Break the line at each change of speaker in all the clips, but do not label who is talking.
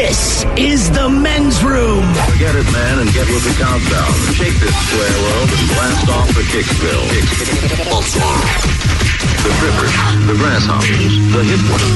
This is the men's room.
Forget it, man, and get with the countdown. Shake this square world and blast off for Kicksville. The trippers, the grasshoppers, the hip ones,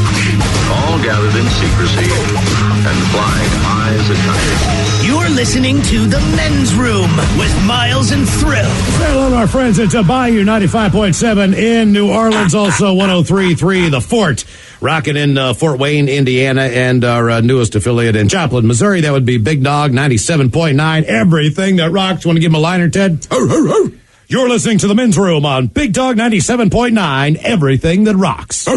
all gathered in secrecy and flying high as a kite.
You're listening to the men's room with Miles and Thrill.
Hello, our friends. It's Bayou 95.7 in New Orleans, also 103.3 The Fort. Rocking in Fort Wayne, Indiana, and our newest affiliate in Joplin, Missouri. That would be Big Dog 97.9. Everything that rocks. Want to give him a liner, Ted? You're listening to the men's room on Big Dog 97.9. Everything that rocks.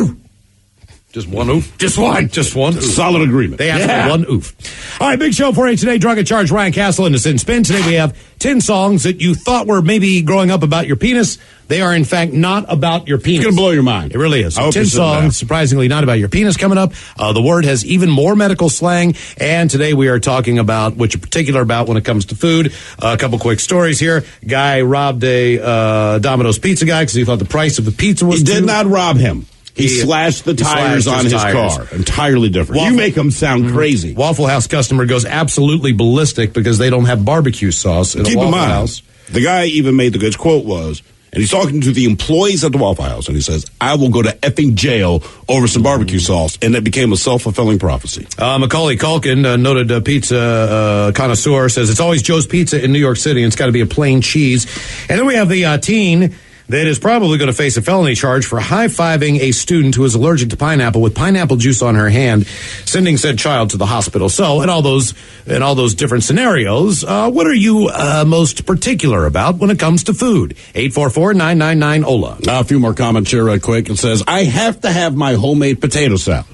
Just one oof?
Just one.
Solid agreement.
They asked for one oof. All right, big show for you today. Drunk at Charge, Ryan Castle in the Sin Spin. Today we have 10 songs that you thought were maybe growing up about your penis. They are, in fact, not about your penis.
It's going to blow your mind.
It really is.
So
10 songs, surprisingly, not about your penis coming up. The word has even more medical slang. And today we are talking about, which in particular about when it comes to food. A couple quick stories here. Guy robbed a Domino's pizza guy because he thought the price of the pizza was
He did not rob him. He slashed the tires on his car. Entirely different. You make him sound crazy.
Waffle House customer goes absolutely ballistic because they don't have barbecue sauce in a Waffle House.
The guy even made his quote was, and he's talking to the employees at the Waffle House, and he says, I will go to effing jail over some barbecue sauce. And it became a self-fulfilling prophecy.
Macaulay Culkin, noted pizza connoisseur, says it's always Joe's Pizza in New York City, and it's got to be a plain cheese. And then we have the teen that is probably going to face a felony charge for high-fiving a student who is allergic to pineapple with pineapple juice on her hand, sending said child to the hospital. So, in all those different scenarios, what are you most particular about when it comes to food? 844-999-OLA.
A few more comments here right quick. It says, I have to have my homemade potato salad.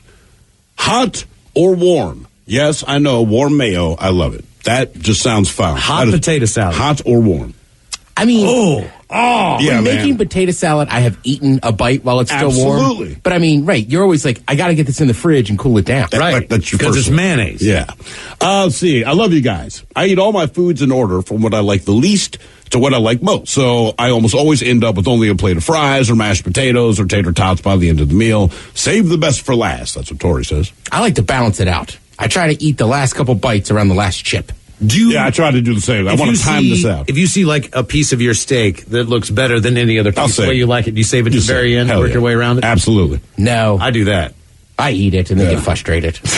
Hot or warm? Yes, I know, warm mayo. I love it. That just sounds fine.
Hot potato salad.
Hot or warm?
I mean...
yeah,
when making potato salad, I have eaten a bite while it's still warm.
Absolutely.
But I mean, right, you're always like, I got to get this in the fridge and cool it down.
Right,
that's your
because it's
one.
mayonnaise.
Yeah. Let's see. I love you guys. I eat all my foods in order from what I like the least to what I like most. So I almost always end up with only a plate of fries or mashed potatoes or tater tots by the end of the meal. Save the best for last. That's what Tori says.
I like to balance it out. I try to eat the last couple bites around the last chip.
I try to do the same. I want to time this out.
If you see like a piece of your steak that looks better than any other piece, the way you like it, you save it to the very end, work your way around it?
Absolutely.
No.
I do that.
I eat it and then get frustrated.
Because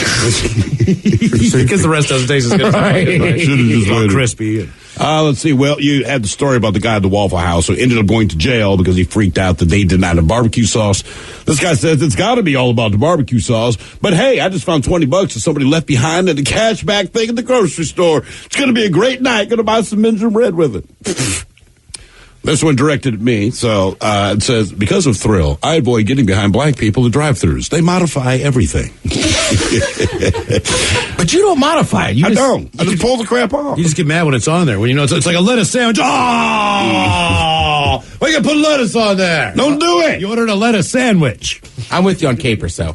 the rest doesn't taste as good. Right.
Should have just waited.
Crispy.
Let's see. Well, you had the story about the guy at the Waffle House who ended up going to jail because he freaked out that they did not have barbecue sauce. This guy says it's got to be all about the barbecue sauce. But hey, I just found $20 that somebody left behind at the cashback thing at the grocery store. It's going to be a great night. Going to buy some Minzer bread with it. This one directed at me, so it says, because of Thrill, I avoid getting behind black people at drive-thrus. They modify everything.
But you don't modify it.
I just pull the crap off.
You just get mad when it's on there. When you know it's like a lettuce sandwich. Oh! Why you got to put lettuce on there?
Don't do it.
You ordered a lettuce sandwich.
I'm with you on capers, though.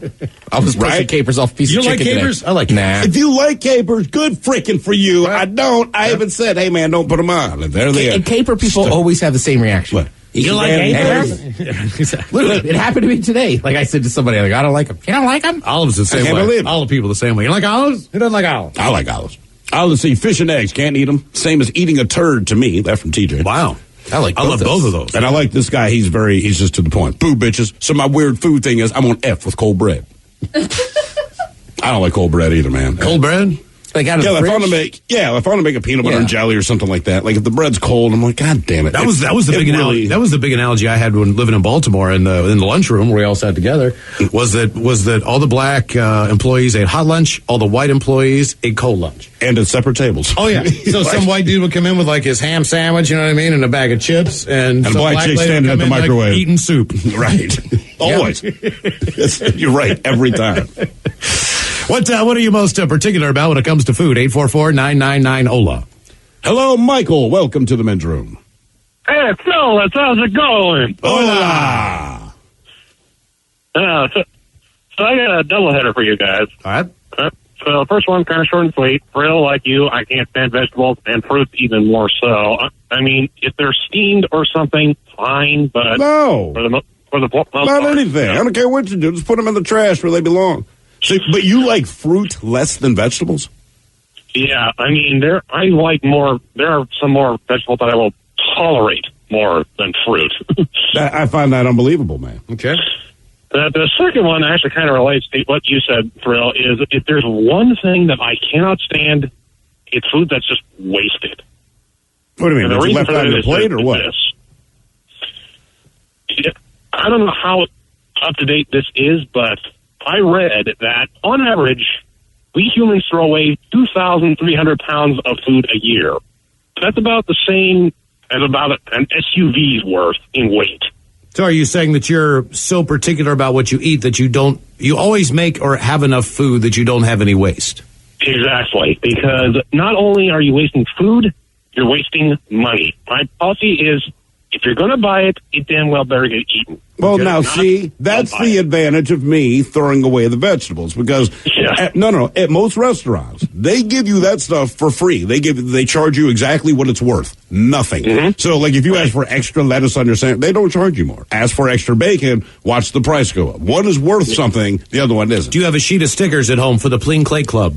I was pushing capers off a piece of chicken today.
You like capers? I like capers.
Nah.
If you like capers, good freaking for you. Right. I don't. I haven't said, hey, man, don't put them on. And there they are.
And caper people always have the same reaction.
What?
You like capers?
Literally, it happened to me today. Like I said to somebody, I don't like them. You don't like them?
Olives the same way. All the people the same way. You like olives? Who doesn't like olives?
I like olives. Olives, see, fish and eggs, can't eat them. Same as eating a turd to me. That from TJ.
Wow.
I love
both of those.
And I like this guy. He's just to the point. Boo, bitches. So my weird food thing is I'm on F with cold bread. I don't like cold bread either, man.
Cold bread?
Like out of the fridge?
If I want to make a peanut butter and jelly or something like that. Like if the bread's cold, I'm like, God damn it.
That was the big analogy. That was the big analogy I had when living in Baltimore in the lunchroom where we all sat together. Was that all the black employees ate hot lunch, all the white employees ate cold lunch,
and at separate tables.
Oh yeah. So some white dude would come in with like his ham sandwich, you know what I mean, and a bag of chips, and
a black chick standing at the microwave
like eating soup.
Right. Always. You're right every time.
What are you most particular about when it comes to food? 844-999-OLA.
Hello, Michael. Welcome to the men's room.
Hey, fellas, how's it going?
Hola.
So I got a doubleheader for you guys.
All right.
So the first one, kind of short and sweet. Thrill, like you, I can't stand vegetables, and fruits even more so. I mean, if they're steamed or something, fine, but
no.
For the most
not
part,
anything. I don't care what you do. Just put them in the trash where they belong. So, but you like fruit less than vegetables?
Yeah, I mean, I like more. There are some more vegetables that I will tolerate more than fruit.
I find that unbelievable, man.
Okay.
The second one actually kind of relates to what you said, Thrill, is if there's one thing that I cannot stand, it's food that's just wasted.
What do you mean?
And the
It's
reason
left
for
on
that
the
is
plate or what?
I don't know how up to date this is, but I read that on average, we humans throw away 2,300 pounds of food a year. That's about the same as about an SUV's worth in weight.
So are you saying that you're so particular about what you eat that you always make or have enough food that you don't have any waste?
Exactly, because not only are you wasting food, you're wasting money. My policy is, if you're going to buy it, it damn well better get eaten.
Well,
Because
now,
if not,
see, that's
don't buy
the
it.
advantage of me throwing away the vegetables because
Yeah.
at most restaurants, they give you that stuff for free. They charge you exactly what it's worth. Nothing.
Mm-hmm.
So, like, if you ask for extra lettuce on your sandwich, they don't charge you more. Ask for extra bacon, watch the price go up. One is worth something, the other one isn't.
Do you have a sheet of stickers at home for the Clean Clay Club?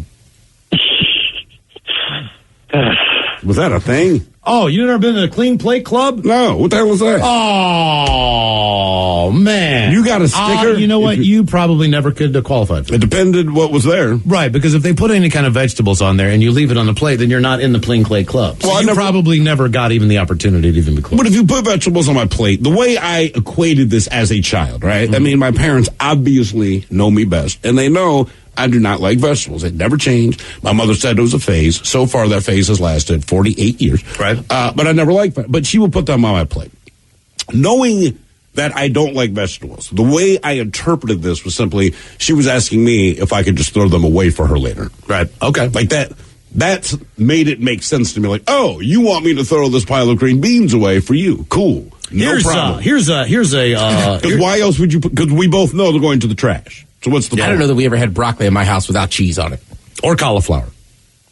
Was that a thing?
Oh, you never been to the Clean Plate Club?
No. What the hell was that?
Oh, man.
You got a sticker?
You know what? You probably never could qualify for it.
It depended what was there.
Right, because if they put any kind of vegetables on there and you leave it on the plate, then you're not in the Clean Clay Club. So
Well, I
you
never-
probably never got even the opportunity to even be close.
But if you put vegetables on my plate, the way I equated this as a child, right? I mean, my parents obviously know me best, and they know I do not like vegetables. It never changed. My mother said it was a phase. So far, that phase has lasted 48 years.
Right.
But I never liked that. But she would put them on my plate. Knowing that I don't like vegetables, the way I interpreted this was simply she was asking me if I could just throw them away for her later.
Right. Okay.
Like that. That's made it make sense to me. Like, oh, you want me to throw this pile of green beans away for you? Cool. No problem.
Here's a
Because why else would you? Because we both know they're going to the trash. So what's the
I
point?
don't know that we ever had broccoli in my house without cheese on it.
or cauliflower.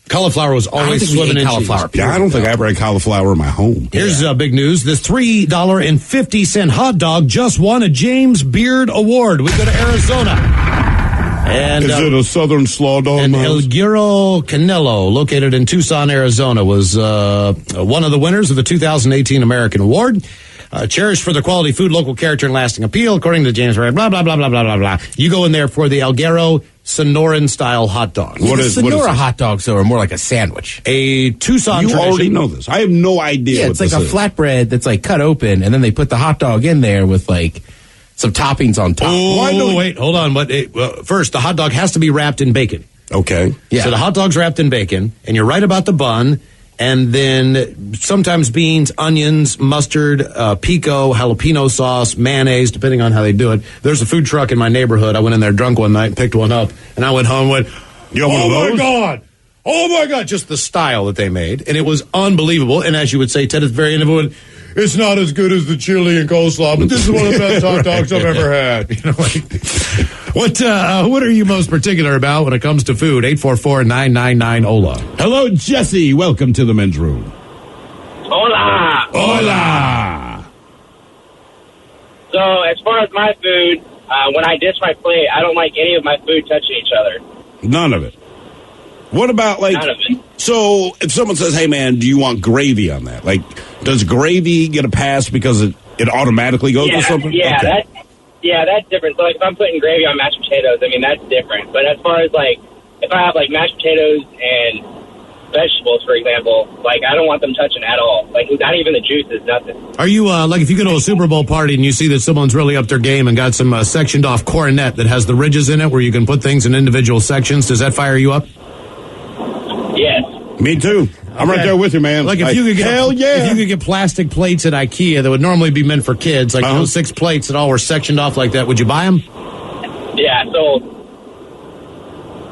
Cauliflower was
I don't
always
think we
swimming
ate
in
cauliflower.
cheese.
Yeah, I don't think I ever had cauliflower in my home.
Here's big news. This $3.50 hot dog just won a James Beard Award. We go to Arizona. And,
Is it a Southern slaw dog?
and
Miles?
El Giro Canelo, located in Tucson, Arizona, was one of the winners of the 2018 American Award. Cherished for their quality food, local character, and lasting appeal, according to James Beard, blah, blah, blah, blah, blah, blah, blah. You go in there for the El Giro Sonoran-style hot dog.
What is
Sonora
this?
hot dogs, though, are more like a sandwich.
A Tucson
You
tradition.
already know this. I have no idea.
Yeah,
what
it's like
this
a
is.
flatbread that's like cut open, and then they put the hot dog in there with like some toppings on top.
Oh,
Why don't-
wait, hold on. But first, the hot dog has to be wrapped in bacon.
Okay.
Yeah.
So the hot dog's wrapped in bacon, and you're right about the bun, and then sometimes beans, onions, mustard, pico, jalapeno sauce, mayonnaise, depending on how they do it. There's a food truck in my neighborhood. I went in there drunk one night and picked one up, and I went home and went,
You want one of
oh my
those?
God! Oh my God! Just the style that they made, and it was unbelievable. And as you would say, Ted, at the very end of it, it's not as good as the chili and coleslaw, but this is one of the best hot dogs I've ever had. You know, like, what are you most particular about when it comes to food? 844-999-OLA.
Hello, Jesse. Welcome to the men's room.
Hola.
Hola.
So, as far as my food, when I dish my plate, I don't like any of my food touching each other.
None of it. What about like?
None of it.
So if someone says, "Hey, man, do you want gravy on that?" Like, does gravy get a pass because it automatically goes
Yeah,
with something?
yeah,
Okay.
that's different. So, like, if I'm putting gravy on mashed potatoes, I mean, that's different. But as far as, like, if I have, like, mashed potatoes and vegetables, for example, like, I don't want them touching at all. Like, not even the juices, nothing.
Are you, like, if you go to a Super Bowl party and you see that someone's really up their game and got some sectioned off cornet that has the ridges in it where you can put things in individual sections, does that fire you up?
Yes.
Me too. I'm right there with you, man.
Like, if you could get
hell yeah.
if you could get plastic plates at IKEA that would normally be meant for kids, like those 6 plates that all were sectioned off like that, would you buy them?
Yeah, so,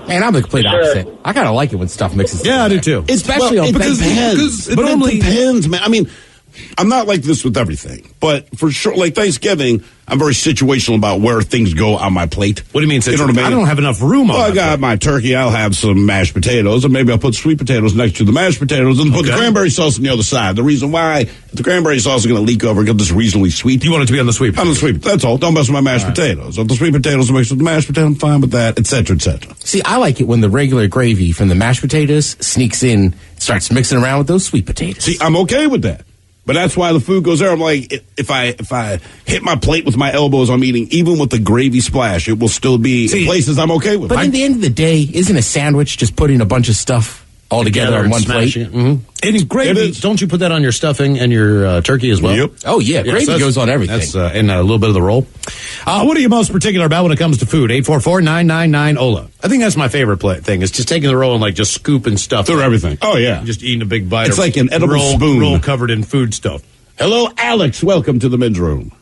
And I'm the complete
Sure.
opposite. I kind of like it when stuff mixes.
Yeah, I do too.
Especially
Well,
on
because
baked pans.
it
but
normally-
it depends, man. I mean, I'm not like this with everything, but for sure, like Thanksgiving, I'm very situational about where things go on my plate.
What do you mean?
You know what I mean?
I don't have enough room on
Well, I
my
got
plate.
my turkey. I'll have some mashed potatoes, and maybe I'll put sweet potatoes next to the mashed potatoes, and put the cranberry sauce on the other side. The reason why the cranberry sauce is going to leak over because it's reasonably sweet.
You want it to be on the sweet
On the sweet. That's all. Don't mess with my mashed potatoes. If the sweet potatoes are mixed with the mashed potato, I'm fine with that, etc., etc.
See, I like it when the regular gravy from the mashed potatoes sneaks in, starts mixing around with those sweet potatoes.
See, I'm okay with that. But that's why the food goes there. I'm like, if I hit my plate with my elbows, I'm eating, even with the gravy splash, it will still be in places I'm okay with.
But at the end of the day, isn't a sandwich just putting a bunch of stuff all together on one plate?
Mm-hmm. And gravy, don't you put that on your stuffing and your turkey as well?
Yep.
Oh, yeah. Gravy goes on everything.
That's and a little bit of the roll. What are you most particular about when it comes to food? 844-999-OLA. I think that's my favorite thing, is just taking the roll and like just scooping stuff
Through everything. Oh, yeah.
Just eating a big bite.
It's like an edible spoon.
Roll covered in food stuff.
Hello, Alex. Welcome to the men's room.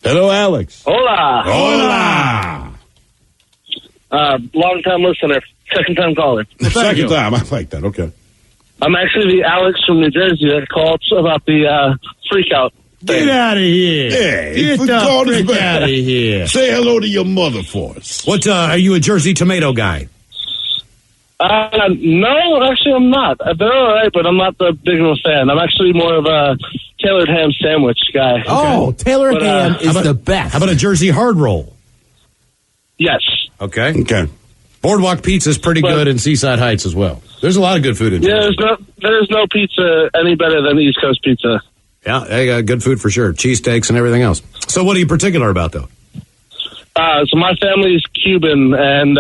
Hello, Alex.
Hola.
Hola.
Long time listener, second time caller.
Second time. I like that. Okay.
I'm actually the Alex from New Jersey that called about the freak out thing.
Get out of here.
Hey,
Get the frick out of here.
Say hello to your mother for us.
What, are you a Jersey tomato guy?
No, actually I'm not. They're all right, but I'm not the big of a fan. I'm actually more of a tailored ham sandwich guy.
Oh, tailored ham is the best.
How about a Jersey hard roll?
Yes.
Okay.
Okay.
Boardwalk pizza is pretty good in Seaside Heights as well. There's a lot of good food in
Yeah,
Jersey.
there's no pizza any better than East Coast pizza.
Yeah, they got good food for sure. Cheesesteaks and everything else. So what are you particular about, though?
So my family's Cuban, and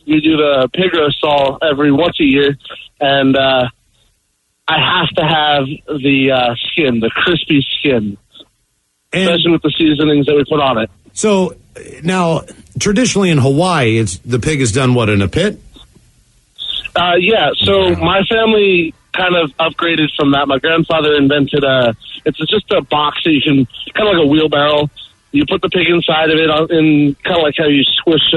we do the pig roast all once a year, and I have to have the skin, the crispy skin, especially with the seasonings that we put on it.
So now, traditionally in Hawaii, the pig is done what, in a pit?
Yeah. So my family kind of upgraded from that. My grandfather invented it's just a box that you can, kind of like a wheelbarrow. You put the pig inside of it in kind of like how you squish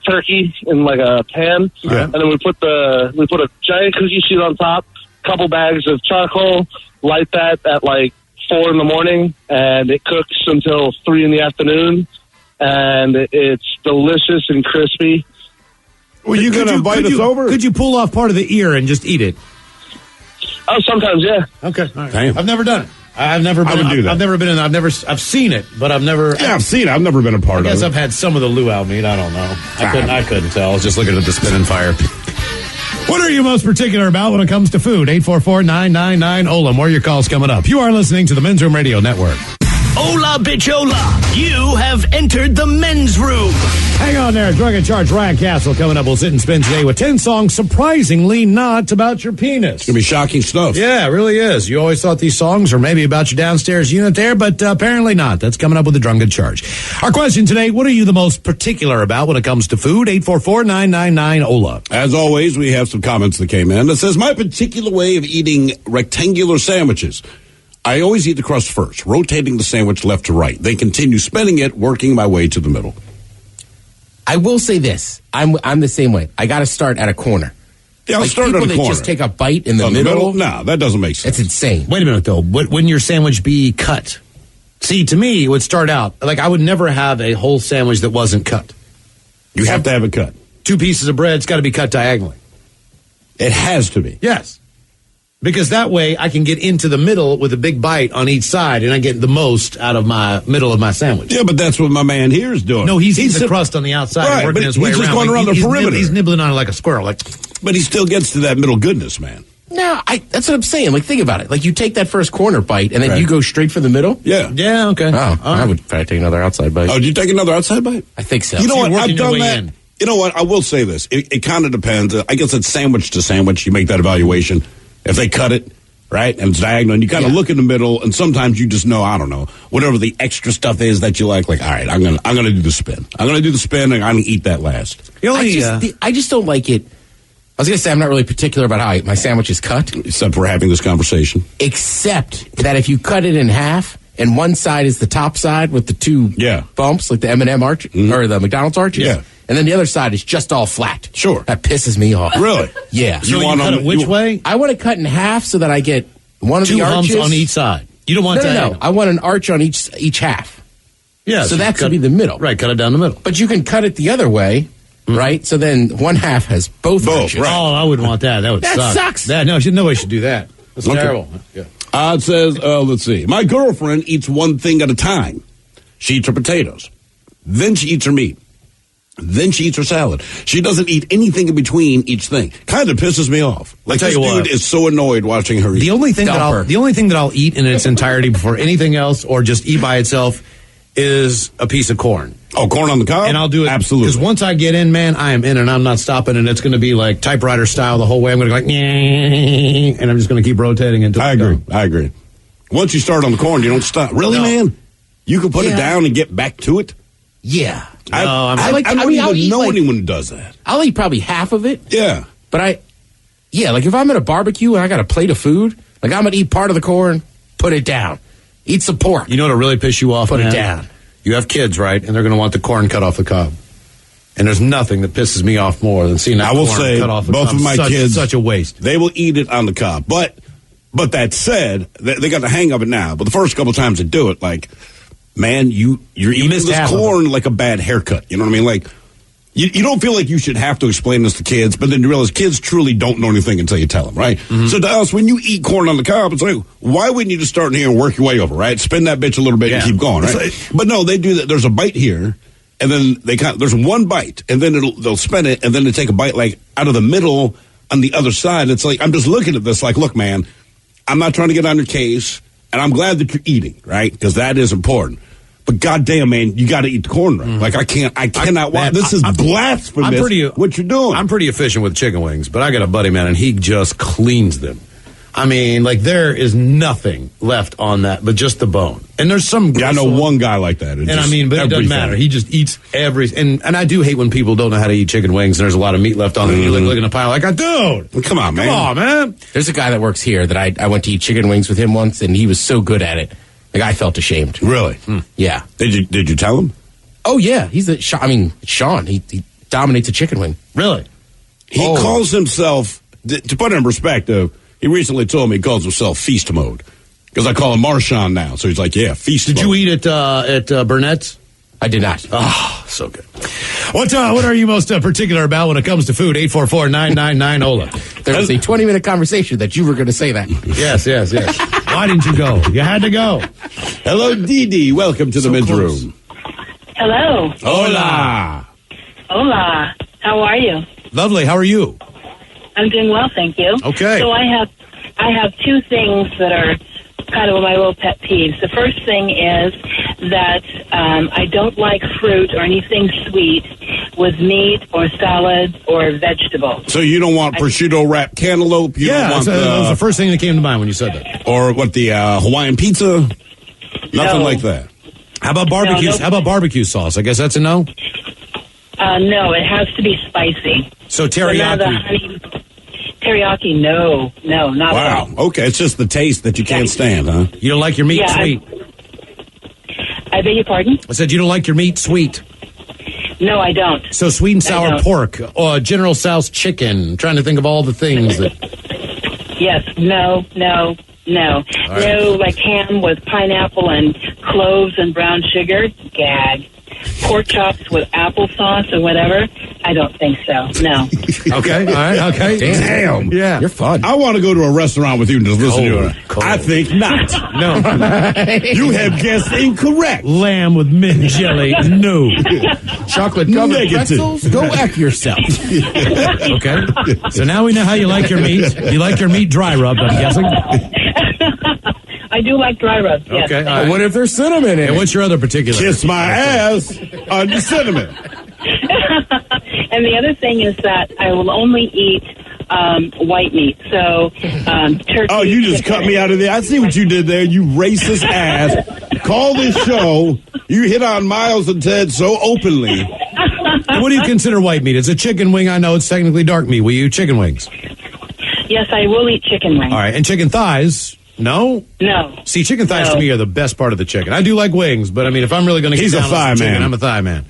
turkey in like a pan, and then we put a giant cookie sheet on top, couple bags of charcoal, light that at like 4 a.m, and it cooks until 3 p.m, and it's delicious and crispy.
Were you going to invite us over?
Could you pull off part of the ear and just eat it?
Oh, sometimes, yeah.
Okay, all right.
Damn.
I've never done it. I've never been.
I would do that.
I've never been in. I've seen it, but I've never.
Yeah, I've seen it. I've never been a part
I
of
guess
it.
I've had some of the luau meat. I don't know. I couldn't tell. I was just looking at the spinning fire. What are you most particular about when it comes to food? 844-999-OLA. More of your calls coming up. You are listening to the Men's Room Radio Network.
Hola, bichola. You have entered the men's room.
Hang on there. Drug and Charge Ryan Castle coming up. We'll sit and spin today with 10 songs surprisingly not about your penis.
It's going to be shocking stuff.
Yeah, it really is. You always thought these songs were maybe about your downstairs unit there, but apparently not. That's coming up with the Drunken Charge. Our question today, what are you the most particular about when it comes to food? 844-999-OLA.
As always, we have some comments that came in that says, my particular way of eating rectangular sandwiches. I always eat the crust first, rotating the sandwich left to right. Then continue spinning it, working my way to the middle.
I will say this. I'm the same way. I got to start at a corner.
Yeah, I'll
Like
start
people
at a
that
corner.
just take a bite in the middle.
No, that doesn't make sense.
It's insane.
Wait a minute, though. Wouldn't your sandwich be cut? See, to me, it would start out, like I would never have a whole sandwich that wasn't cut.
You have to have it cut.
2 pieces of bread, it's got to be cut diagonally.
It has to be.
Yes. Because that way I can get into the middle with a big bite on each side and I get the most out of my middle of my sandwich.
Yeah, but that's what my man here is doing.
No, he's eating the crust on the outside
Right,
and working
but
his way
he's
around.
just going around the perimeter.
He's nibbling on it like a squirrel.
But he still gets to that middle goodness, man.
No, that's what I'm saying. Like, think about it. Like, you take that first corner bite, and then
Right.
you go straight for the middle?
Yeah.
Yeah, okay.
Oh, I would probably take another outside bite.
Oh, did you take another outside bite?
I think so.
You know
So
what?
you're working
I've
your
done
way
that.
in.
You know what? I will say this. It kind of depends. I guess it's sandwich to sandwich. You make that evaluation. If they cut it, right, and it's diagonal, and you kind of look in the middle, and sometimes you just know, I don't know, whatever the extra stuff is that you like, all right, I'm gonna do the spin. I'm gonna do the spin, and I'm gonna eat that last.
I just don't like it. I was going to say I'm not really particular about how my sandwich is cut.
Except we're having this conversation.
Except that if you cut it in half, and one side is the top side with the two bumps, like the M&M arch, or the McDonald's arches, and then the other side is just all flat.
Sure.
That pisses me off.
Really?
Yeah.
So you cut it which way?
I want to cut in half so that I get one of
Two
the arches
humps on each side. You don't want
No. I want an arch on each half.
Yeah.
So that could be the middle.
Right, cut it down the middle.
But you can cut it the other way, right? So then one half has both arches.
Right. Oh, I wouldn't want that. That would
That
suck.
sucks.
Nobody should do that. That's terrible. Yeah.
It says, let's see. My girlfriend eats one thing at a time. She eats her potatoes. Then she eats her meat. Then she eats her salad. She doesn't eat anything in between each thing. Kind of pisses me off. Like,
tell
this
you what.
dude is so annoyed watching her eat.
The only thing that I'll eat in its entirety before anything else, or just eat by itself, is a piece of corn.
Oh, corn on the cob?
And I'll do it.
Absolutely.
Because once I get in, man, I am in and I'm not stopping. And it's going to be like typewriter style the whole way. I'm going to go like, and I'm just going to keep rotating until
I agree. Once you start on the corn, you don't stop. Really, man? You can put it down and get back to it?
Yeah.
I don't even know anyone who does that.
I'll eat probably half of it.
Yeah.
But like if I'm at a barbecue and I got a plate of food, like I'm going to eat part of the corn, put it down. Eat some pork.
You know what'll really piss you off,
Put
man?
it down.
You have kids, right? And they're going to want the corn cut off the cob. And there's nothing that pisses me off more than seeing that
I will
corn
say,
cut off the
both
cob.
of my kids,
Such a waste.
They will eat it on the cob. But that said, they got the hang of it now. But the first couple times they do it, like, man, you're eating
missed
this
half of
corn like a bad haircut. You know what I mean? Like, you don't feel like you should have to explain this to kids, but then you realize kids truly don't know anything until you tell them, right?
Mm-hmm.
So to us, when you eat corn on the cob, it's like, why wouldn't you just start in here and work your way over, right? Spin that bitch a little bit and keep going, right? But no, they do that. There's a bite here, and then there's one bite, and then they'll spin it, and then they take a bite like out of the middle on the other side. It's like, I'm just looking at this like, look, man, I'm not trying to get on your case, and I'm glad that you're eating, right? Because that is important. But goddamn, man, you got to eat the corn right. Like I cannot watch. This is blasphemous. What you're doing?
I'm pretty efficient with chicken wings, but I got a buddy, man, and he just cleans them. I mean, like there is nothing left on that, but just the bone. And there's some.
I know one guy like that.
But it doesn't matter. He just eats and I do hate when people don't know how to eat chicken wings and there's a lot of meat left on them. You look in a pile like, dude,
come on, man.
There's a guy that works here that I went to eat chicken wings with him once, and he was so good at it. Like I felt ashamed.
Really?
Yeah.
Did you tell him?
Oh yeah, Sean. He dominates a chicken wing.
Really?
He calls himself. To put it in perspective, he recently told me he calls himself Feast Mode because I call him Marshawn now. So he's like, yeah, Feast.
Did
Mode.
you eat at Burnett's?
I did not.
Oh, so good. What are you most particular about when it comes to food? 844-999-OLA.
There was a 20-minute conversation that you were going to say that.
Yes. Why didn't you go? You had to go.
Hello, Dee Dee. Welcome to the men's room.
Hello.
Hola.
Hola. How are you?
Lovely. How are you?
I'm doing well, thank you.
Okay.
So I have two things that are kind of my little pet peeves. The first thing is that I don't like fruit or anything sweet with meat or salads or vegetables.
So you don't want prosciutto wrapped cantaloupe? You don't want
that was the first thing that came to mind when you said that.
Or what, the Hawaiian pizza? Nothing like that.
How about barbecue? How about barbecue sauce? I guess that's a no?
No, it has to be spicy.
So teriyaki.
Teriyaki, no, not at all.
Wow. Okay, it's just the taste that you can't stand, huh?
You don't like your meat sweet?
I beg your pardon?
I said you don't like your meat sweet.
No, I don't.
So sweet and sour pork, or General Tso's chicken. I'm trying to think of all the things that.
Yes, no.
Right.
No, like ham with pineapple and cloves and brown sugar. Gag. Pork chops with applesauce or whatever. I don't think so. No.
Okay. All right. Okay.
Damn.
Yeah.
You're fun.
I want to go to a restaurant with you and just listen to it. I think not.
No.
You have guessed incorrect.
Lamb with mint jelly. No.
Chocolate covered pretzels. Go F yourself.
Okay. So now we know how you like your meat. You like your meat dry rubbed, I'm guessing.
I do like dry rubs, yes.
Okay. All right.
What if there's cinnamon in it?
And what's your other particular?
Kiss my ass on the cinnamon.
And the other thing is that I will only eat white meat. So turkey.
Oh, you just cut me out of there. I see what you did there, you racist ass. Call this show. You hit on Miles and Ted so openly.
What do you consider white meat? It's a chicken wing. I know it's technically dark meat. Will you eat chicken wings?
Yes, I will eat chicken wings.
All right. And chicken thighs? No?
No.
See, chicken thighs to me are the best part of the chicken. I do like wings, but I mean, if I'm really going to get
He's a
down with
thigh
some chicken,
man.
I'm a thigh man.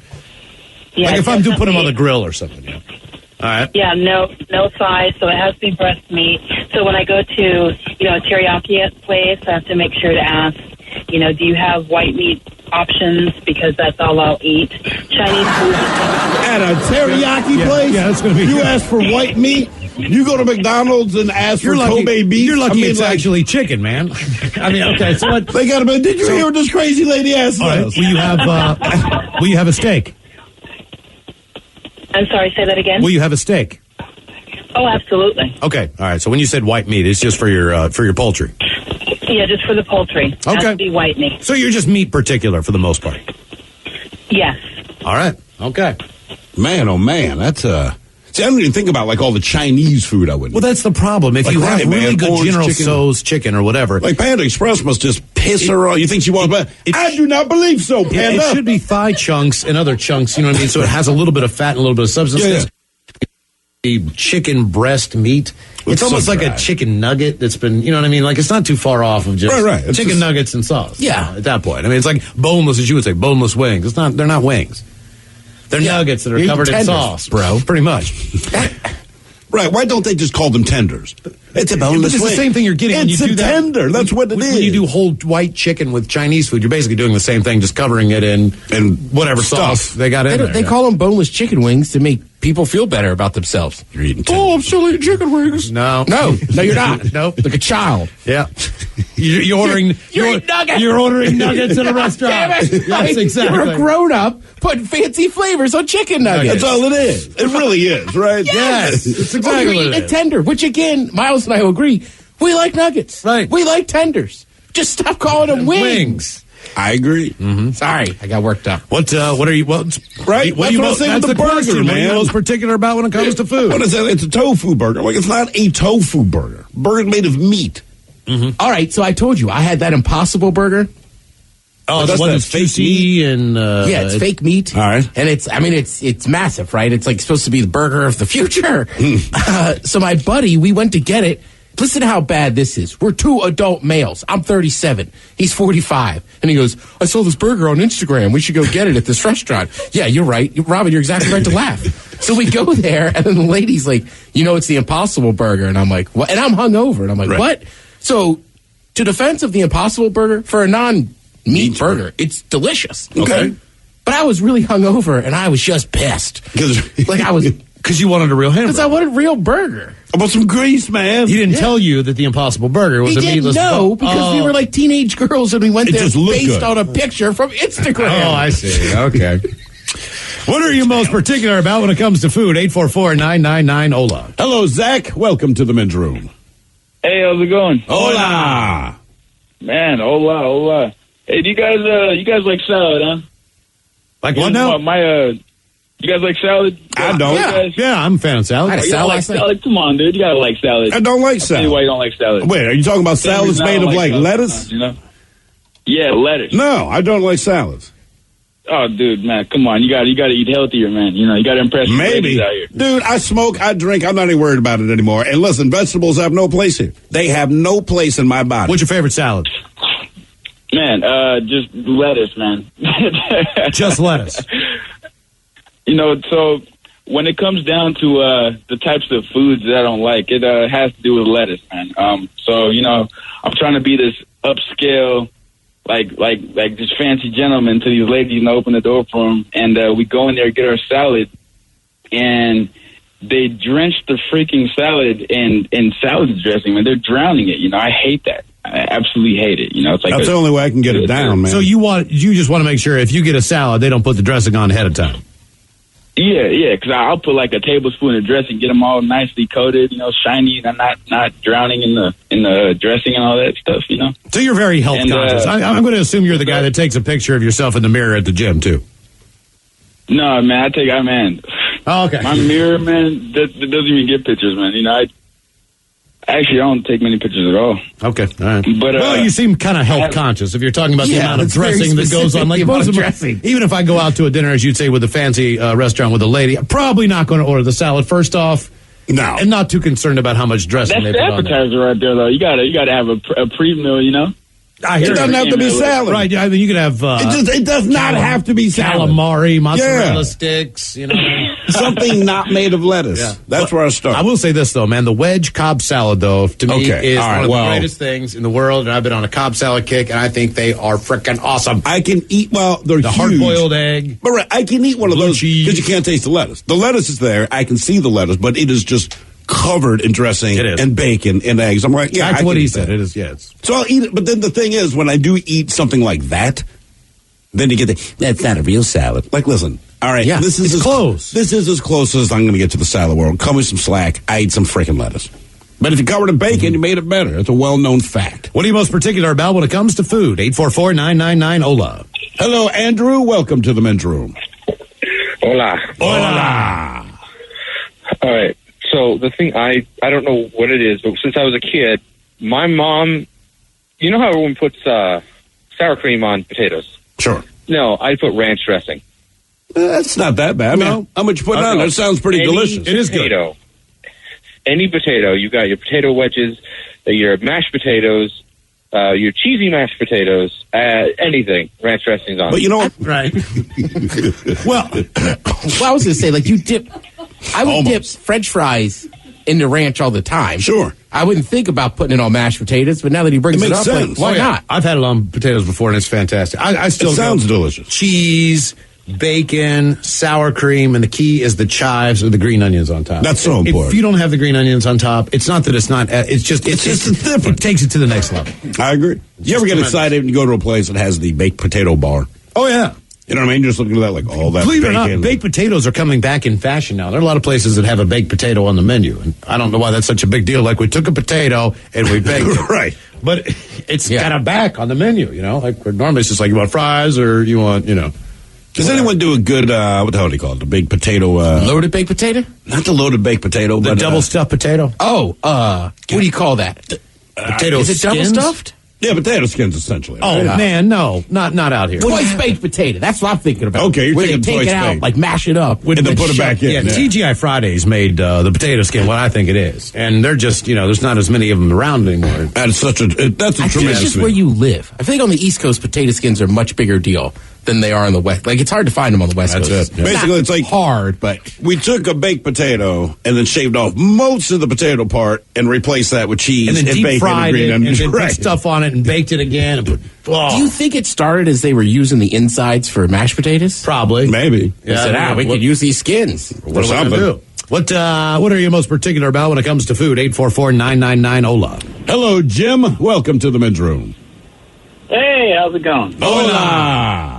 Yeah,
Like if I'm to put them on the
definitely.
grill or something. Yeah. All right.
Yeah, no thighs, so it has to be breast meat. So when I go to, a teriyaki place, I have to make sure to ask, do you have white meat options? Because that's all I'll eat. Chinese food.
At a teriyaki place?
Yeah, that's gonna be
You
good.
ask for white meat? You go to McDonald's and ask for Kobe beef?
You're lucky it's
like,
actually chicken, man. I mean, okay, so what?
They got to. Did you hear what this crazy lady asked
All right,
us?
will you have a steak?
I'm sorry, say that again?
Will you have a steak?
Oh, absolutely.
Okay, all right. So when you said white meat, it's just for your poultry.
Yeah, just for the poultry. Has
Okay.
to be white meat.
So you're just meat particular for the most part.
Yes.
All right. Okay.
Man, oh man, that's See, I don't even think about like all the Chinese food I would.
Well, that's the problem. If
Like,
you have
right,
really
man,
good
orange
General
chicken.
Tso's chicken or whatever,
like Panda Express must just piss her off. You think she wants? I do not believe so,
yeah,
Panda.
it should be thigh chunks and other chunks. You know what I mean? So it has a little bit of fat and a little bit of substance.
Yeah.
The chicken breast meat. It's
so
almost like
dry.
a chicken nugget that's been, you know what I mean? Like it's not too far off of just
Right. It's
chicken
just-
nuggets and sauce.
Yeah.
At that point. I mean, it's like boneless, as you would say, boneless wings. It's not. They're not wings. They're nuggets that are
You're
covered in
tenders,
sauce,
bro.
Pretty much.
Right? Why don't they just call them tenders? It's a
But
boneless
it's the
wing.
same thing you're getting when you
It's
do
a
that.
tender. That's what it is.
When you do whole white chicken with Chinese food, you're basically doing the same thing, just covering it in whatever
stuff.
sauce they got in there.
They call them boneless chicken wings to make people feel better about themselves.
You're eating
Oh, I'm still eating chicken wings.
No,
No, you're not.
Nope.
Like a child.
Yeah, you're ordering.
You're eating nuggets.
You're ordering nuggets in a restaurant.
Damn it.
Yes,
Like,
exactly.
You're a grown up putting fancy flavors on chicken nuggets.
That's all it is. It really is, right?
Yes, it's
Oh,
exactly
you're
what
eating
it
a
is.
tender, which again, Miles and I will agree. We like nuggets.
Right.
We like tenders. Just stop calling them wings.
I agree.
Sorry, I got worked up.
What are you? What,
Right?
What are you
That's what I'm
most?
saying
That's
with
the
the burger,
question. What are you
man.
most particular about when it comes to food?
What is that? It's a tofu burger. Like, it's not a tofu burger. Burger made of meat.
All right, so I told you I had that Impossible Burger.
Oh,
that's
the one
that
that's
fake
juicy and
Yeah, it's fake meat.
All right.
And it's massive, right? It's like supposed to be the burger of the future. So my buddy, we went to get it. Listen to how bad this is. We're two adult males. I'm 37. He's 45. And he goes, I saw this burger on Instagram. We should go get it at this restaurant. Yeah, you're right. Robin, you're exactly right to laugh. So we go there, and then the lady's like, it's the Impossible Burger. And I'm like, what? And I'm hungover. And I'm like,
Right.
what? So to defense of the Impossible Burger, for a non-meat
Meat
burger, it's delicious.
Okay.
But I was really hungover, and I was just pissed. Like I was,
because you wanted a real
because I
hamburger.
wanted real burger.
About some grease, man.
He didn't tell you that the Impossible Burger was
He
a
didn't
meatless.
know because we were like teenage girls, and we went
It
there
just looked
based
good.
on a picture from Instagram.
Oh, I see. Okay. What are you most particular about when it comes to food? 844-999-OLA.
Hello, Zach. Welcome to the men's room.
Hey, how's it going?
Hola.
Man, hola. Hey, do you guys like salad, huh?
Like what now?
You guys like salad?
I don't.
You guys-
Yeah, I'm a fan of salad.
I had a
You don't
salad
like
last night.
salad? Come on, dude. You gotta like salad.
I don't like
I'll tell you
salad.
why you don't like salad.
Wait, are you talking about
Same
salads
reason I
made
don't
of like
salad
lettuce?
sometimes, you know? Yeah, lettuce.
No, I don't like salads.
Oh, dude, man, come on. You gotta eat healthier, man. You gotta impress the
Maybe.
ladies out here.
Dude, I smoke, I drink. I'm not even worried about it anymore. And listen, vegetables have no place here. They have no place in my body.
What's your favorite salad?
Man, just lettuce, man.
Just lettuce.
So when it comes down to the types of foods that I don't like, it has to do with lettuce, man. So I'm trying to be this upscale, like this fancy gentleman to these ladies and open the door for them, and we go in there, get our salad, and they drench the freaking salad in salad dressing, man. They're drowning it. I hate that. I absolutely hate it. It's like
That's the only way I can get it down, man.
So you just want to make sure if you get a salad, they don't put the dressing on ahead of time.
Yeah, because I'll put like a tablespoon of dressing, get them all nicely coated, shiny, and I'm not drowning in the dressing and all that stuff,
So you're very health
And,
conscious. I'm going to assume you're the guy that takes a picture of yourself in the mirror at the gym too.
No, man,
Oh, okay.
my mirror, man, that doesn't even get pictures, man. I don't take many pictures at all.
Okay, all right.
But,
well, you seem kind of health conscious if you're talking about the
Yeah,
amount of
that's very
dressing that goes on. Like
specific, the amount
most
of
of
dressing.
even if I go out to a dinner, as you'd say, with a fancy restaurant with a lady, I'm probably not going to order the salad first off.
No.
And not too concerned about how much dressing
That's
they
the
put on there.
appetizer right there, though. You gotta have a pre-meal,
I hear
It doesn't have to be salad.
Right. I mean, you could have.
It does not have to be salad.
Calamari, mozzarella sticks, you know.
Something not made of lettuce.
Yeah.
That's where I start.
I will say this, though, man. The wedge Cobb salad, though, to me is one of the greatest things in the world. And I've been on a Cobb salad kick, and I think they are freaking awesome.
I can eat, they're
the
huge.
hard-boiled egg.
But I can eat one of those because you can't taste the lettuce. The lettuce is there. I can see the lettuce, but it is just covered in dressing and bacon and eggs. I'm like,
that's what he said. It is, yes.
So I'll eat it. But then the thing is, when I do eat something like that, then you get that's not a real salad. Like, listen, all right, this is close. This is as close as I'm going to get to the salad world. Cut me some slack. I eat some freaking lettuce. But if you covered in bacon, you made it better. It's a well-known fact.
What are you most particular about when it comes to food? 844-999-OLA.
Hello, Andrew. Welcome to the men's room.
Hola.
Hola.
All right. So the thing, I don't know what it is, but since I was a kid, my mom, you know how everyone puts sour cream on potatoes?
Sure.
No, I put ranch dressing.
That's not that bad. No. How much you put on? That sounds pretty delicious.
It is good. Any potato. You got your potato wedges, your mashed potatoes, your cheesy mashed potatoes, anything. Ranch dressing's on.
But you know what?
Right.
Well, I was going to say, like, I would dip French fries in the ranch all the time.
Sure.
I wouldn't think about putting it on mashed potatoes, but now that he brings it up, like, why not?
I've had it on potatoes before, and it's fantastic. I still
sounds delicious.
Cheese, bacon, sour cream, and the key is the chives or the green onions on top.
That's so important.
If you don't have the green onions on top, it's not that it's not. It's just different. It takes it to the next level.
I agree. You ever get excited when you go to a place that has the baked potato bar?
Oh yeah.
You know what I mean? You're just looking at that like all that.
Believe it or
bacon.
not, baked potatoes are coming back in fashion now. There are a lot of places that have a baked potato on the menu, and I don't know why that's such a big deal. Like, we took a potato and we baked it.
Right.
But it's kind of back on the menu, you know? Like, normally it's just like, you want fries or you want, you know.
Does anyone do a good, what the hell do you call it? The baked potato?
Loaded baked potato?
Not the loaded baked potato,
the
but
double stuffed potato.
Oh, what do you call that?
Potato
Is it double
skins?
stuffed?
Yeah, potato skins essentially.
Oh, man, no. Not out here.
Twice baked potato. That's what I'm thinking about.
Okay, you're
where
thinking
they take
twice
it out,
baked.
like mash it up,
And then put it back in.
Yeah, TGI Fridays made the potato skin what I think it is. And they're just, there's not as many of them around anymore.
That's a
I think it's
tremendous
just
thing.
where you live. I think on the East Coast, potato skins are a much bigger deal than they are on the West. Like, it's hard to find them on the West Coast.
That's it. Yeah.
Basically, it's like
hard, but
we took a baked potato and then shaved off most of the potato part and replaced that with cheese
And then deep
bacon
fried
and green
it and
onions.
then
Right.
put stuff on it and baked it again.
do you think it started as they were using the insides for mashed potatoes?
Probably.
Maybe.
They said, we could use these skins.
What are we gonna do? What are you most particular about when it comes to food? 844-999-OLA.
Hello, Jim. Welcome to the men's room.
Hey, how's it going?
Hola.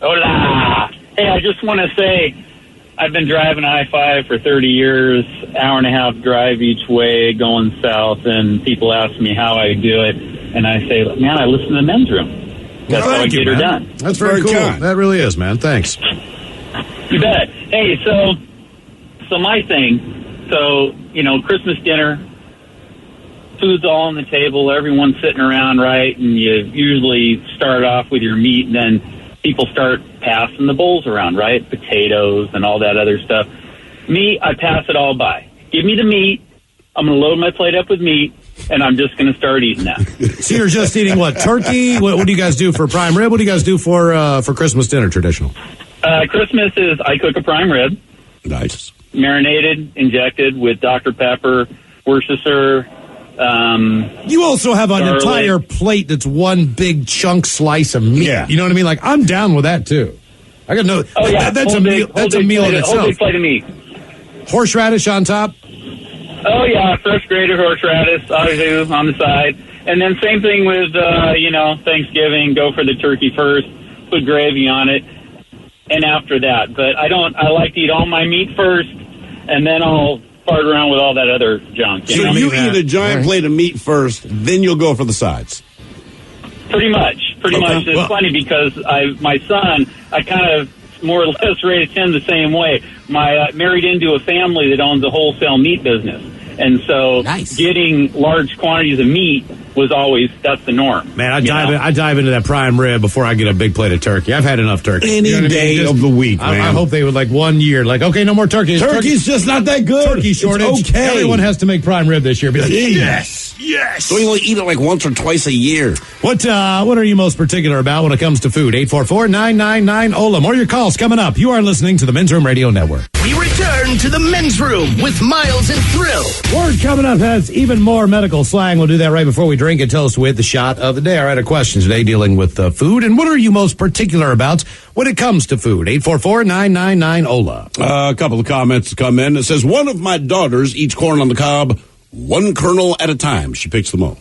Hola. Hey, I just want to say I've been driving I-5 for 30 years, hour and a half drive each way going south, and people ask me how I do it, and I say, man, I listen to the men's room. That's how I get her done.
That's very cool.
kind.
That really is, man. Thanks.
You bet. Hey, so my thing, Christmas dinner, food's all on the table, everyone's sitting around, right, and you usually start off with your meat, and then people start passing the bowls around, right, potatoes and all that other stuff. Me, I pass it all by. Give me the meat, I'm going to load my plate up with meat, and I'm just going to start eating that.
So you're just eating what? Turkey? What do you guys do for prime rib? What do you guys do for Christmas dinner traditional?
Christmas is I cook a prime rib.
Nice.
Marinated, injected with Dr. Pepper, Worcestershire.
You also have an
garlic.
entire plate that's one big chunk slice of meat.
Yeah.
You know what I mean? Like, I'm down with that too. I got no.
Oh yeah,
that's a meal. That's a meal in
Whole
itself.
big plate of meat.
Horseradish on top.
Oh yeah, fresh grated horseradish, obviously on the side, and then same thing with Thanksgiving. Go for the turkey first, put gravy on it, and after that. But I like to eat all my meat first, and then I'll fart around with all that other junk.
So you eat a giant plate of meat first, then you'll go for the sides.
Pretty much. It's funny because my son, I kind of more or less raised him the same way. Married into a family that owns a wholesale meat business. And so getting large quantities of meat was always, that's the norm.
Man, I dive into that prime rib before I get a big plate of turkey. I've had enough turkey.
Any day of the week, man.
I hope they would, like, 1 year, like, okay, no more turkey.
Turkey's just not that good.
Turkey shortage.
It's okay.
Everyone has to make prime rib this year. Be like, yes. Yes.
So you only eat it like once or twice a year.
What are you most particular about when it comes to food? 844-999-OLA. More of your calls coming up. You are listening to the Men's Room Radio Network.
We return to the men's room with Miles and Thrill.
Word coming up has even more medical slang. We'll do that right before we drink and tell us with the shot of the day. All right, a question today dealing with food. And what are you most particular about when it comes to food? 844-999-OLA.
A couple of comments come in. It says, one of my daughters eats corn on the cob, one kernel at a time. She picks them all.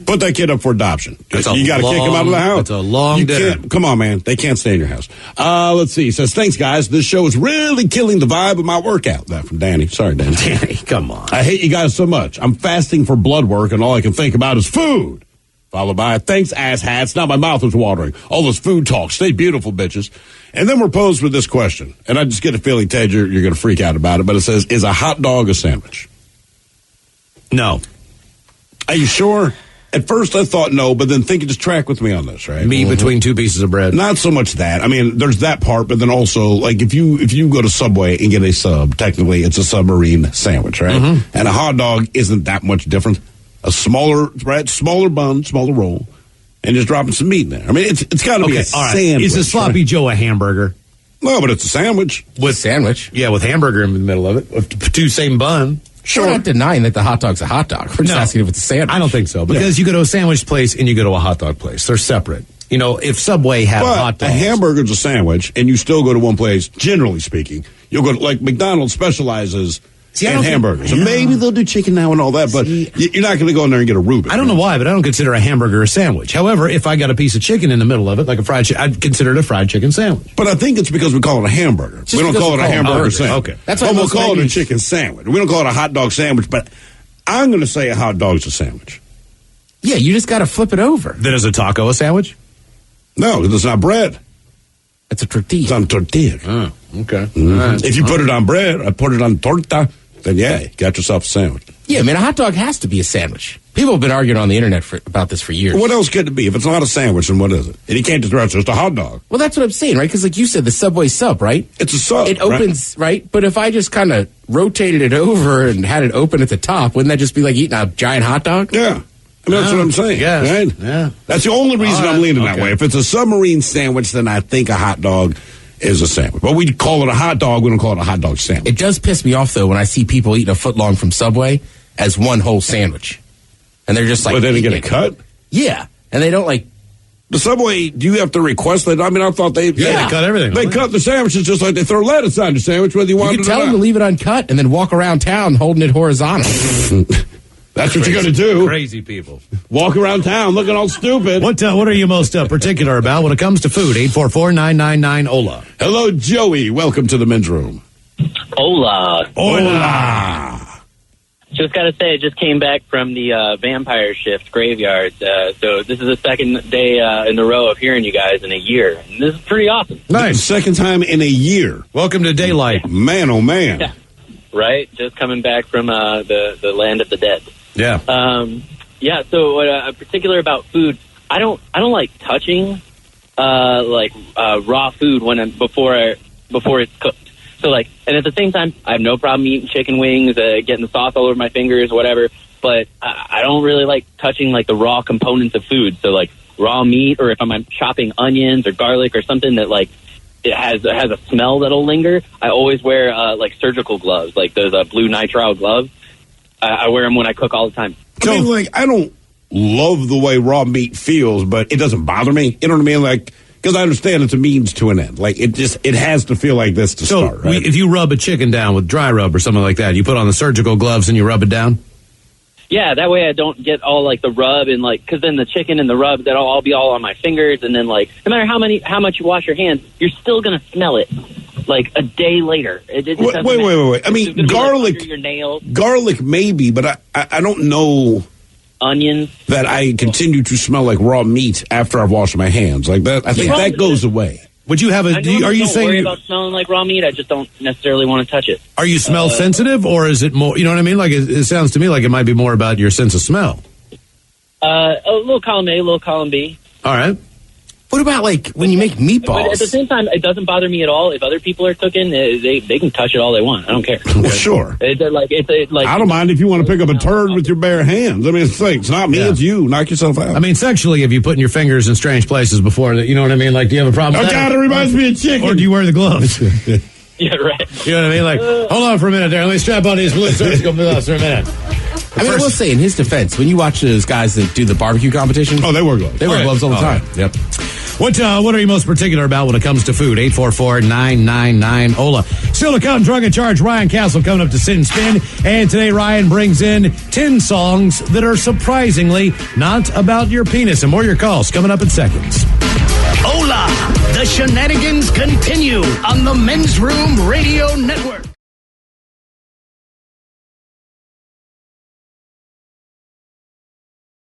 Put that kid up for adoption. You got to kick him out of the house.
It's a long dinner.
Come on, man. They can't stay in your house. Let's see. It says, thanks, guys. This show is really killing the vibe of my workout. That from Danny. Sorry, Danny.
Danny, come on.
I hate you guys so much. I'm fasting for blood work, and all I can think about is food. Followed by, thanks, asshats. Now my mouth is watering. All this food talk. Stay beautiful, bitches. And then we're posed with this question. And I just get a feeling, Ted, you're going to freak out about it. But it says, is a hot dog a sandwich?
No.
Are you sure? At first I thought no, but then just track with me on this, right?
Meat between two pieces of bread.
Not so much that. I mean, there's that part, but then also, like, if you go to Subway and get a sub, technically it's a submarine sandwich, right? And a hot dog isn't that much different. A smaller bun, smaller roll, and just dropping some meat in there. I mean, it's got to be a sandwich.
Is a Sloppy Joe a hamburger?
No, but it's a sandwich.
Yeah, with hamburger in the middle of it. With two same bun.
Sure. We're not denying that the hot dog's a hot dog. We're just asking if it's a sandwich.
I don't think so. Because you go to a sandwich place and you go to a hot dog place. They're separate. You know, if Subway had hot dogs.
A hamburger's a sandwich, and you still go to one place, generally speaking. You'll go to, like, McDonald's specializes in hamburgers. So maybe they'll do chicken now and all that, but you're not going to go in there and get a Reuben.
I don't know why, but I don't consider a hamburger a sandwich. However, if I got a piece of chicken in the middle of it, like a fried chicken, I'd consider it a fried chicken sandwich.
But I think it's because we call it a hamburger. We don't call it a hamburger sandwich.
Okay.
That's why we'll call it a chicken sandwich. We don't call it a hot dog sandwich, but I'm going to say a hot dog's a sandwich.
Yeah, you just got to flip it over.
Then is a taco a sandwich?
No, because it's not bread.
It's a tortilla.
It's on tortilla.
Oh, okay.
Right. If you put it on bread, I put it on torta, then yeah, you got yourself a sandwich.
Yeah, I mean, a hot dog has to be a sandwich. People have been arguing on the internet about this for years.
What else could it be? If it's not a sandwich, then what is it? And you can't just it's a hot dog.
Well, that's what I'm saying, right? Because like you said, the Subway sub, right?
It's a sub.
It opens, right? But if I just kind of rotated it over and had it open at the top, wouldn't that just be like eating a giant hot dog?
Yeah. I mean, that's what I'm saying.
Yes.
Right?
Yeah.
That's the only reason I'm leaning that way. If it's a submarine sandwich, then I think a hot dog is a sandwich. But we call it a hot dog. We don't call it a hot dog sandwich.
It does piss me off, though, when I see people eating a footlong from Subway as one whole sandwich. And they're just like...
But they didn't get a cut?
Yeah. And they don't like...
The Subway, do you have to request that? I mean, I thought they...
Yeah, they cut everything.
They cut the sandwiches just like they throw lettuce on the sandwich, whether you want it or not.
You can tell them to leave it uncut and then walk around town holding it horizontal.
That's what you're going to do.
Crazy people.
Walk around town looking all stupid.
What are you most particular about when it comes to food? 844-999-OLA.
Hello, Joey. Welcome to the men's room.
Hola.
Hola.
Just got to say, I just came back from the vampire shift graveyard. So this is the second day in a row of hearing you guys in a year. And this is pretty awesome.
Nice. Second time in a year.
Welcome to daylight.
Man, oh, man.
Yeah. Right? Just coming back from the land of the dead.
Yeah.
Yeah, so what particular about food, I don't like touching raw food before it's cooked. So and at the same time, I have no problem eating chicken wings, getting the sauce all over my fingers, whatever. But I don't really like touching the raw components of food. So raw meat, or if I'm chopping onions or garlic or something that it has a smell that'll linger. I always wear surgical gloves, like those blue nitrile gloves. I wear them when I cook all the time.
I mean, I don't love the way raw meat feels, but it doesn't bother me. You know what I mean? Because I understand it's a means to an end. It has to feel like this to start, right?
If you rub a chicken down with dry rub or something like that, you put on the surgical gloves and you rub it down?
Yeah, that way I don't get all the rub and because then the chicken and the rub, that'll all be all on my fingers, and then no matter how much you wash your hands, you're still gonna smell it a day later.
Wait. I mean, garlic.
Your nails.
Garlic maybe, but I don't know.
Onions.
That I continue to smell like raw meat after I've washed my hands like that. I think that goes away.
Would you have
are you saying worry about smelling like raw meat? I just don't necessarily want to touch it.
Are you smell sensitive, or is it more? You know what I mean? It sounds to me like it might be more about your sense of smell.
A little column A, a little column B.
All right.
What about like when you make
But at the
meatballs?
same time, it doesn't bother me at all if other people are cooking. They can touch it all they want. I don't care.
Well, sure.
Like
I don't mind if you want to pick up a turd with your bare hands. I mean, it's not me, it's you. Knock yourself out.
I mean, sexually, have you put your fingers in strange places before? You know what I mean? Like, do you have a problem with that?
God, it reminds me of chicken.
Or do you wear the gloves?
Yeah, right.
You know what I mean? Like, hold on for a minute there. Let me strap on these blue shirts. Go with us for a minute.
I mean, I will say, in his defense, when you watch those guys that do the barbecue competition,
they wear gloves.
They wear gloves all the time.
Yep. What are you most particular about when it comes to food? 844-999-OLA. Still to come, Drunk and Charge, Ryan Castle coming up to Sit and Spin. And today, Ryan brings in 10 songs that are surprisingly not about your penis. And more of your calls coming up in seconds.
Hola! The shenanigans continue on the Men's Room Radio Network.